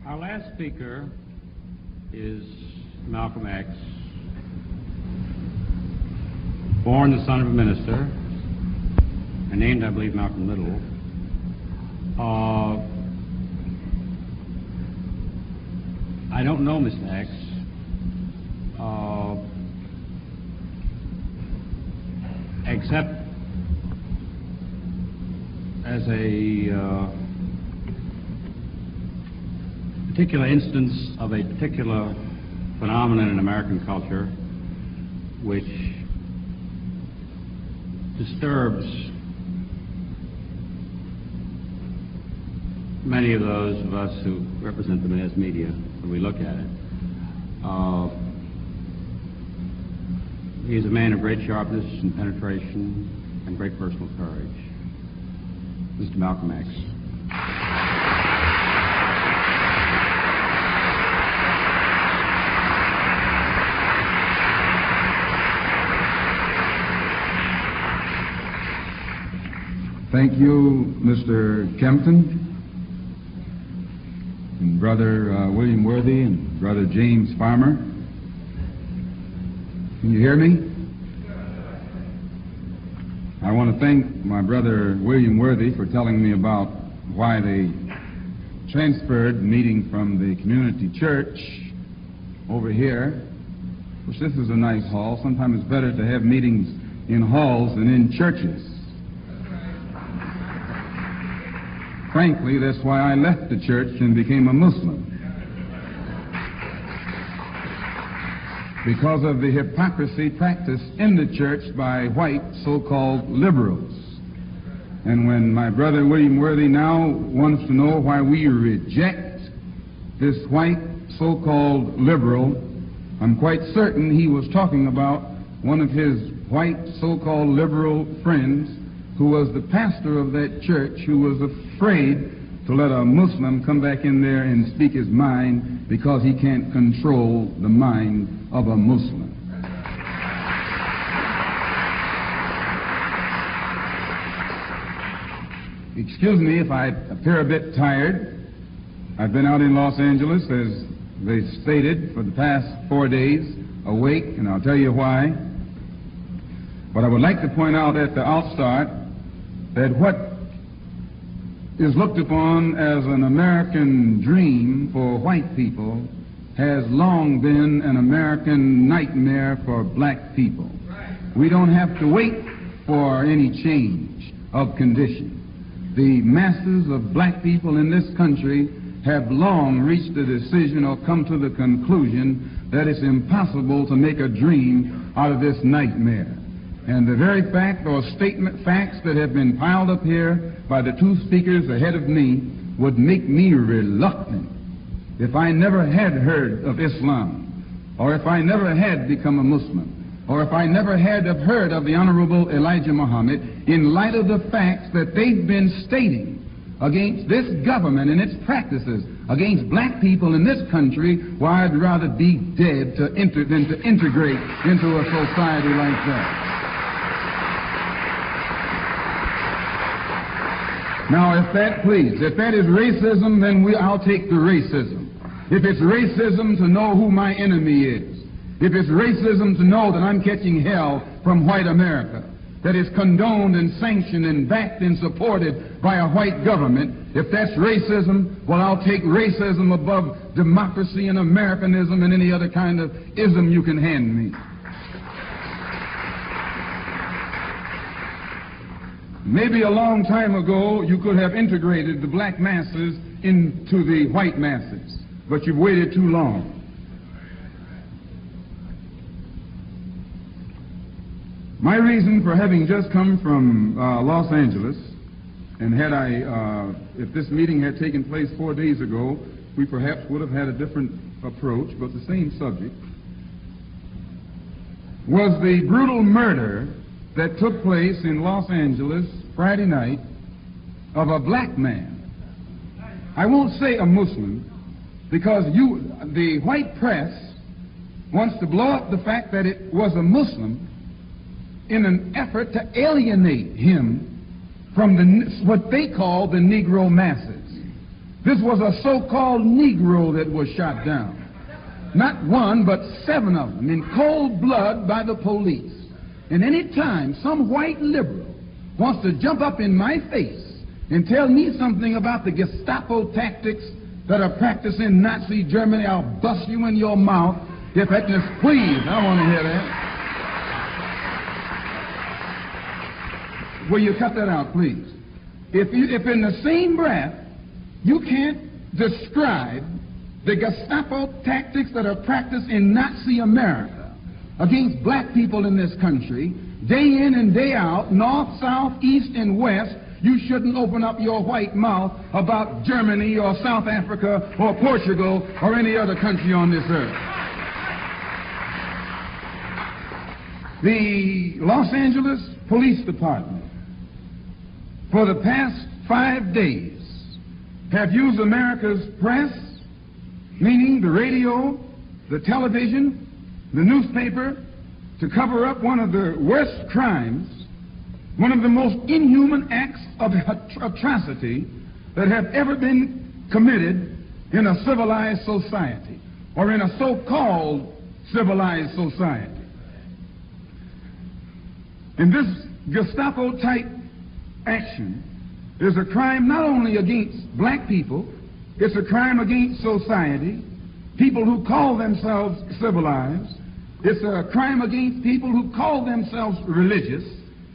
Our last speaker is Malcolm X, born the son of a minister, and named, I believe, Malcolm Little. I don't know Mr. X. Except as a particular instance of a particular phenomenon in American culture which disturbs many of those of us who represent the mass media when we look at it. He's a man of great sharpness and penetration and great personal courage. Mr. Malcolm X. Thank you, Mr. Kempton, and Brother William Worthy, and Brother James Farmer. Can you hear me? I want to thank my brother William Worthy for telling me about why they transferred the meeting from the community church over here, which this is a nice hall. Sometimes it's better to have meetings in halls than in churches. Frankly, that's why I left the church and became a Muslim. Because of the hypocrisy practiced in the church by white so-called liberals. And when my brother William Worthy now wants to know why we reject this white so-called liberal, I'm quite certain he was talking about one of his white so-called liberal friends who was the pastor of that church, who was afraid to let a Muslim come back in there and speak his mind because he can't control the mind of a Muslim. Excuse me if I appear a bit tired. I've been out in Los Angeles, as they stated, for the past 4 days, awake, and I'll tell you why. But I would like to point out at the outstart that what is looked upon as an American dream for white people has long been an American nightmare for black people. We don't have to wait for any change of condition. The masses of black people in this country have long reached the decision or come to the conclusion that it's impossible to make a dream out of this nightmare. And the very fact or facts that have been piled up here by the two speakers ahead of me would make me reluctant. If I never had heard of Islam, or if I never had become a Muslim, or if I never had have heard of the Honorable Elijah Muhammad, in light of the facts that they've been stating against this government and its practices against black people in this country, why, I'd rather be dead than to integrate into a society like that. Now, if that is racism, then I'll take the racism. If it's racism to know who my enemy is, if it's racism to know that I'm catching hell from white America, that is condoned and sanctioned and backed and supported by a white government, if that's racism, well, I'll take racism above democracy and Americanism and any other kind of ism you can hand me. Maybe a long time ago you could have integrated the black masses into the white masses, but you've waited too long. My reason for having just come from Los Angeles, and if this meeting had taken place 4 days ago, we perhaps would have had a different approach, but the same subject, was the brutal murder that took place in Los Angeles Friday night of a black man. I won't say a Muslim, because the white press wants to blow up the fact that it was a Muslim in an effort to alienate him from what they call the Negro masses. This was a so-called Negro that was shot down. Not one, but 7 of them in cold blood by the police. And any time some white liberal wants to jump up in my face and tell me something about the Gestapo tactics that are practiced in Nazi Germany, I'll bust you in your mouth. If Agnes, please, I want to hear that. Will you cut that out, please? If in the same breath you can't describe the Gestapo tactics that are practiced in Nazi America against black people in this country, day in and day out, north, south, east, and west, you shouldn't open up your white mouth about Germany or South Africa or Portugal or any other country on this earth. The Los Angeles Police Department, for the past 5 days, have used America's press, meaning the radio, the television, the newspaper, to cover up one of the worst crimes, one of the most inhuman acts of atrocity that have ever been committed in a civilized society, or in a so-called civilized society. And this Gestapo-type action is a crime not only against black people, it's a crime against society, people who call themselves civilized. It's a crime against people who call themselves religious,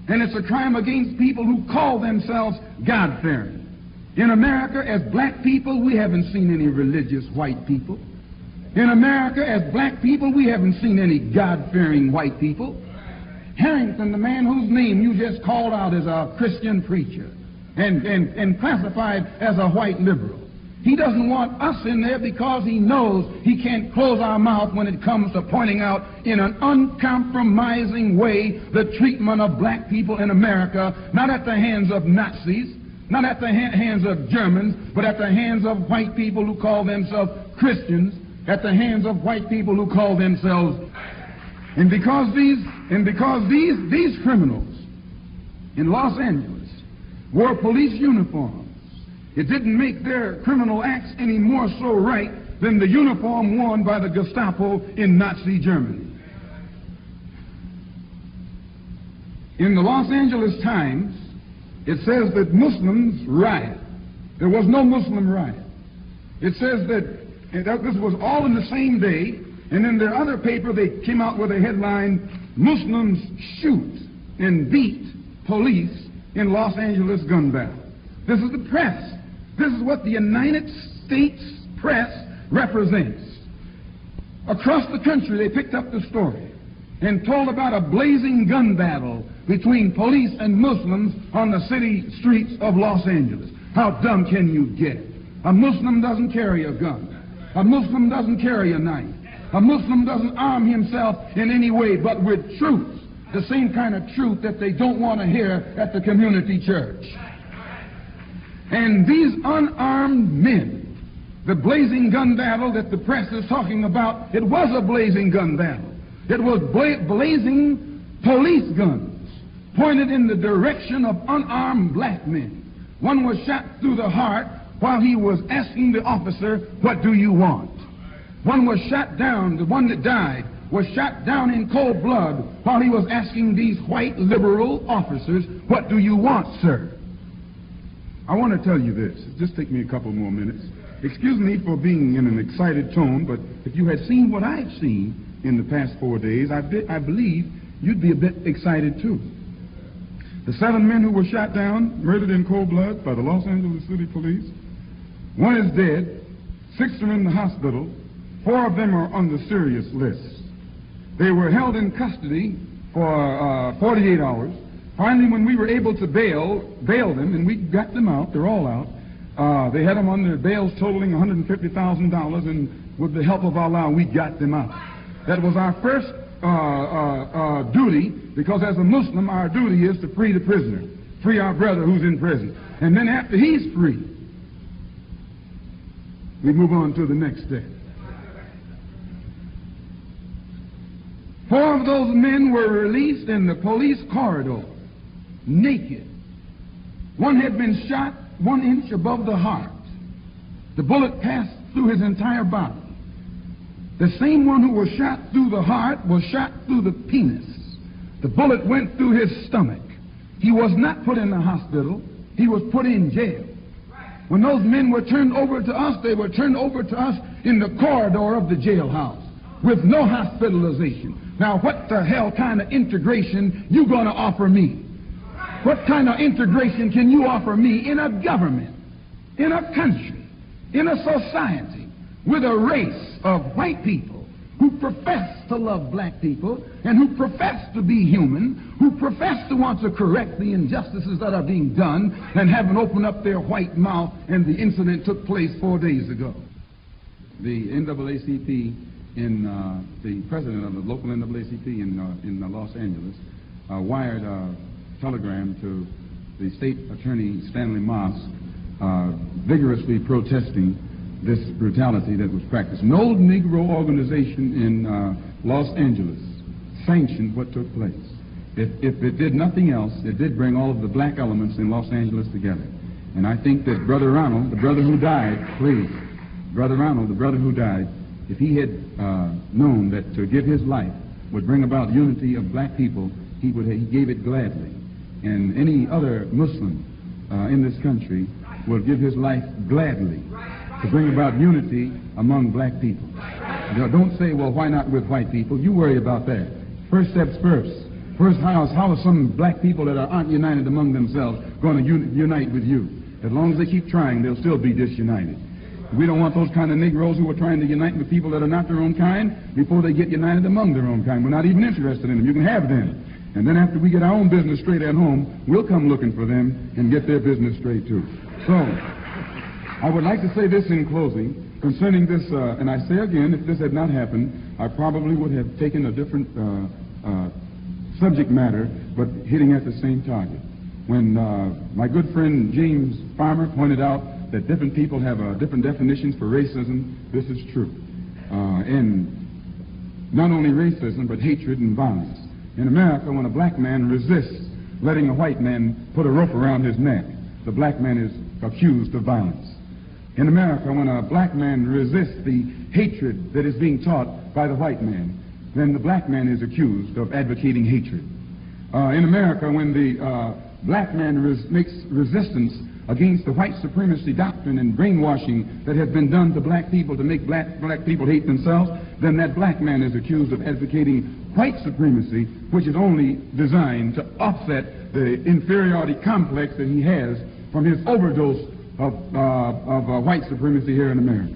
and it's a crime against people who call themselves God-fearing. In America, as black people, we haven't seen any religious white people. In America, as black people, we haven't seen any God-fearing white people. Harrington, the man whose name you just called out, is a Christian preacher and classified as a white liberal. He doesn't want us in there because he knows he can't close our mouth when it comes to pointing out in an uncompromising way the treatment of black people in America, not at the hands of Nazis, not at the hands of Germans, but at the hands of white people who call themselves Christians, at the hands of white people who call themselves. And because these criminals in Los Angeles wore police uniforms, it didn't make their criminal acts any more so right than the uniform worn by the Gestapo in Nazi Germany. In the Los Angeles Times, it says that Muslims riot. There was no Muslim riot. It says that this was all in the same day, and in their other paper they came out with a headline, Muslims shoot and beat police in Los Angeles gun battle. This is the press. This is what the United States press represents. Across the country, they picked up the story and told about a blazing gun battle between police and Muslims on the city streets of Los Angeles. How dumb can you get? A Muslim doesn't carry a gun. A Muslim doesn't carry a knife. A Muslim doesn't arm himself in any way but with truth, the same kind of truth that they don't want to hear at the community church. And these unarmed men, the blazing gun battle that the press is talking about, it was a blazing gun battle. It was blazing police guns pointed in the direction of unarmed black men. One was shot through the heart while he was asking the officer, "What do you want?" One was shot down, the one that died was shot down in cold blood while he was asking these white liberal officers, "What do you want, sir?" I want to tell you this. Just take me a couple more minutes. Excuse me for being in an excited tone, but if you had seen what I've seen in the past 4 days, I believe you'd be a bit excited too. The 7 men who were shot down, murdered in cold blood by the Los Angeles City Police, 1 is dead, 6 are in the hospital, 4 of them are on the serious list. They were held in custody for 48 hours. Finally, when we were able to bail them, and we got them out, they're all out, they had them on their bails totaling $150,000, and with the help of Allah, we got them out. That was our first duty, because as a Muslim, our duty is to free the prisoner, free our brother who's in prison. And then after he's free, we move on to the next step. 4 of those men were released in the police corridor, naked. 1 had been shot 1 inch above the heart. The bullet passed through his entire body. The same one who was shot through the heart was shot through the penis. The bullet went through his stomach. He was not put in the hospital. He was put in jail. When those men were turned over to us, they were turned over to us in the corridor of the jailhouse with no hospitalization. Now, what the hell kind of integration you going to offer me? What kind of integration can you offer me in a government, in a country, in a society, with a race of white people who profess to love black people and who profess to be human, who profess to want to correct the injustices that are being done and haven't opened up their white mouth, and the incident took place 4 days ago. The NAACP, the president of the local NAACP in Los Angeles wired a telegram to the state attorney, Stanley Moss, vigorously protesting this brutality that was practiced. No Negro organization in Los Angeles sanctioned what took place. If it did nothing else, it did bring all of the black elements in Los Angeles together. And I think that Brother Ronald, the brother who died, Brother Ronald, the brother who died, if he had known that to give his life would bring about unity of black people, he gave it gladly. And any other Muslim in this country will give his life gladly to bring about unity among black people. Now, don't say, well, why not with white people? You worry about that. First steps first. First, how are some black people that aren't united among themselves going to unite with you? As long as they keep trying, they'll still be disunited. We don't want those kind of Negroes who are trying to unite with people that are not their own kind before they get united among their own kind. We're not even interested in them. You can have them. And then after we get our own business straight at home, we'll come looking for them and get their business straight too. So, I would like to say this in closing concerning this, and I say again, if this had not happened, I probably would have taken a different subject matter, but hitting at the same target. When my good friend James Farmer pointed out that different people have different definitions for racism, this is true. And not only racism, but hatred and violence. In America, when a black man resists letting a white man put a rope around his neck, the black man is accused of violence. In America, when a black man resists the hatred that is being taught by the white man, then the black man is accused of advocating hatred. In America, when the black man makes resistance against the white supremacy doctrine and brainwashing that has been done to black people to make black people hate themselves, then that black man is accused of advocating white supremacy, which is only designed to offset the inferiority complex that he has from his overdose of white supremacy here in America.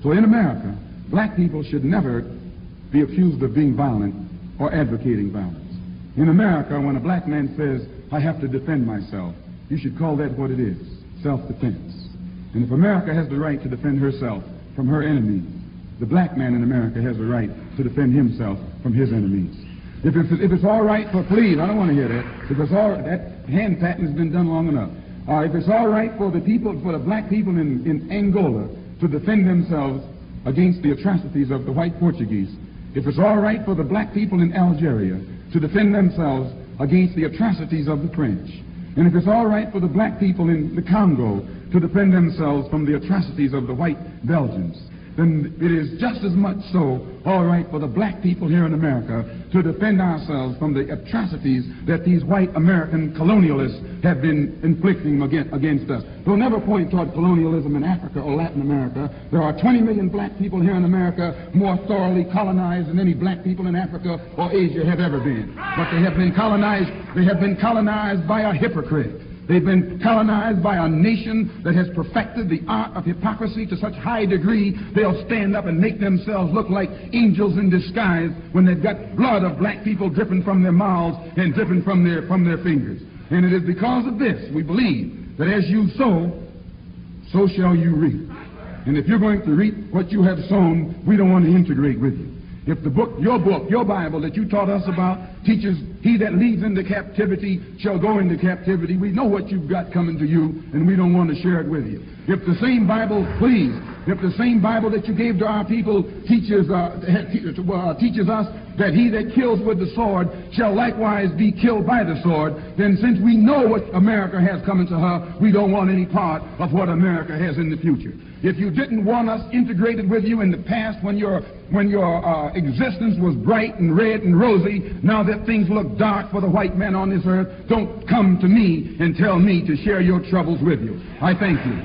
So in America, black people should never be accused of being violent or advocating violence. In America, when a black man says, I have to defend myself, you should call that what it is, self-defense. And if America has the right to defend herself from her enemies, the black man in America has the right to defend himself from his enemies. If it's all right for, please, I don't want to hear that. If it's all right, that hand patting has been done long enough. If it's all right for the black people in Angola to defend themselves against the atrocities of the white Portuguese, if it's all right for the black people in Algeria to defend themselves against the atrocities of the French, and if it's all right for the black people in the Congo to defend themselves from the atrocities of the white Belgians, then it is just as much so all right for the black people here in America to defend ourselves from the atrocities that these white American colonialists have been inflicting against us. They'll never point toward colonialism in Africa or Latin America. There are 20 million black people here in America more thoroughly colonized than any black people in Africa or Asia have ever been. But they have been colonized by a hypocrite. They've been colonized by a nation that has perfected the art of hypocrisy to such high degree they'll stand up and make themselves look like angels in disguise when they've got blood of black people dripping from their mouths and dripping from their fingers. And it is because of this we believe that as you sow, so shall you reap. And if you're going to reap what you have sown, we don't want to integrate with you. If the book, your Bible that you taught us about teaches, he that leads into captivity shall go into captivity, we know what you've got coming to you, and we don't want to share it with you. If the same Bible, please, If the same Bible that you gave to our people teaches us that he that kills with the sword shall likewise be killed by the sword, then since we know what America has coming to her, we don't want any part of what America has in the future. If you didn't want us integrated with you in the past when your existence was bright and red and rosy, now that things look dark for the white man on this earth, don't come to me and tell me to share your troubles with you. I thank you.